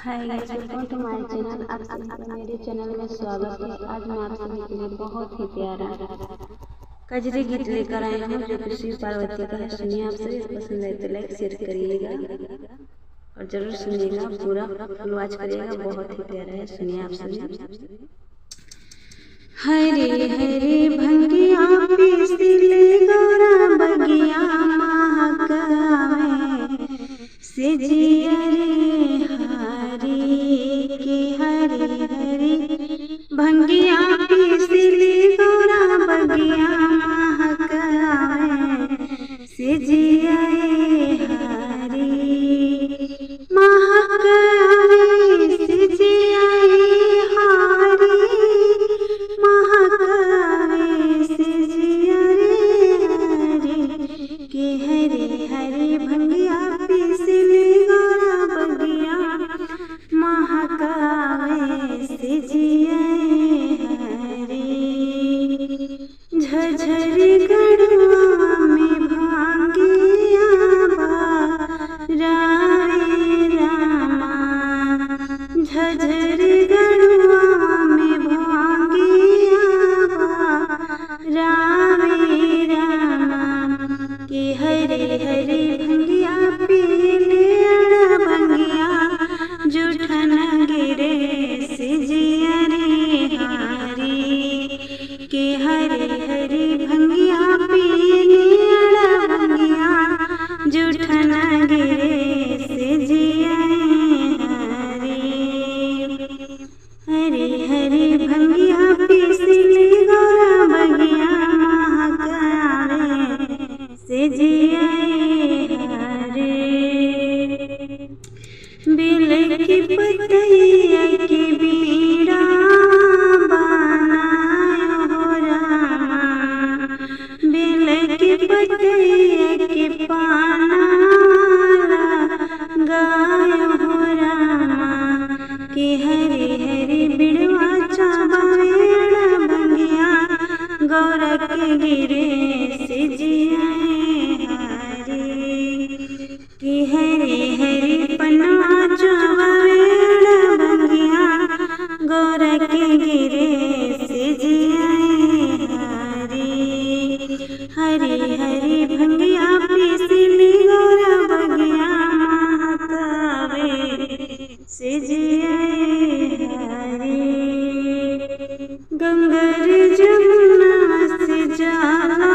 Hi guys, welcome two माय channel. आप सभी का मेरे चैनल में स्वागत है। आज मैं आप सभी के लिए बहुत ही प्यारा कजरी गीत लेकर आई हूँ जो कि शिव पार्वती का है। सुनिए, आप सभी पसंद आए तो लाइक शेयर करिएगा और जरूर सुनिएगा, पूरा फुल वॉच करिएगा। बहुत ही प्यारा है, सुनिए आप सभी। हरे हरे भंगिया पीसले गौरा बगिया महकावे से जिया रे हरी के हरे हरे भंगिया पीसले गौरा बगिया महकावे से जिया रे हरी महकावे से जिया रे हरी महकावे से जिया रे हरी के हरे हरे भंगिया पीसले गौरा बगिया महकावे से जिया रे हरी झझर गढ़वा में भांगिया रावे रामा झझर गढ़वा में भांगिया रावे रामा के हरे हरे भंगिया पीले अड़ा भंगिया जूठन गिरे से जिया रे हारी के हरे हरे भंगिया पीले अड़ा भंगिया जूठन गिरे से जिया रे हरे हरे भंगिया पीसले गौरा बगिया महकावे से जिया रे बेल की पतैया की बीड़ा बनायो हो रामा बेल की पतैया की पाना गायो हो रामा के हरे हरे बिड़वा चाबाड़ा भंगिया गौरा के गिरे से जिया हरे के हरे हरे पनवा चाबाड़ा भंगिया गौरा के गिरे से जिया हरे हरे हरे भंगिया पीसले गौरा बगिया महकावे से जिया हरे गंगर जमुना से जाला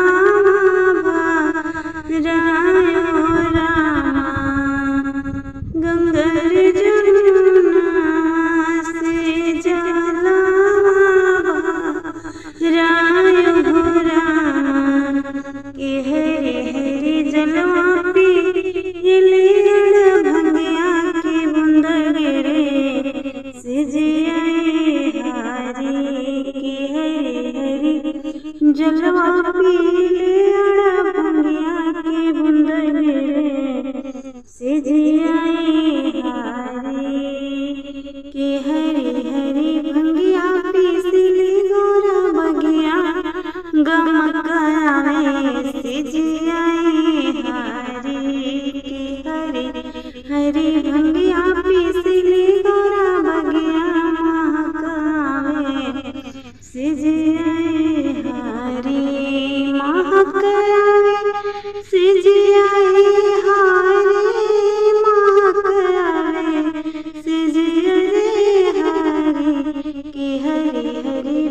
रायो रामा गंगर जमुना से जाला रायो रामा के हरे हरे जलवा पीले भंगिया के बूंद गिरे से जिया हरी के हरे हरे जलवा पीले भंगिया के बूंद गिरे से जिया हरी के हरे हरे भंगिया पीसले गौरा बगिया गमकावे से जिया हरी के हरे हरे भंगिया पीसले गौरा बगिया महकावे से जिया हरी महकावे से जिया हरी महकावे से जिया हरी के हरे हरे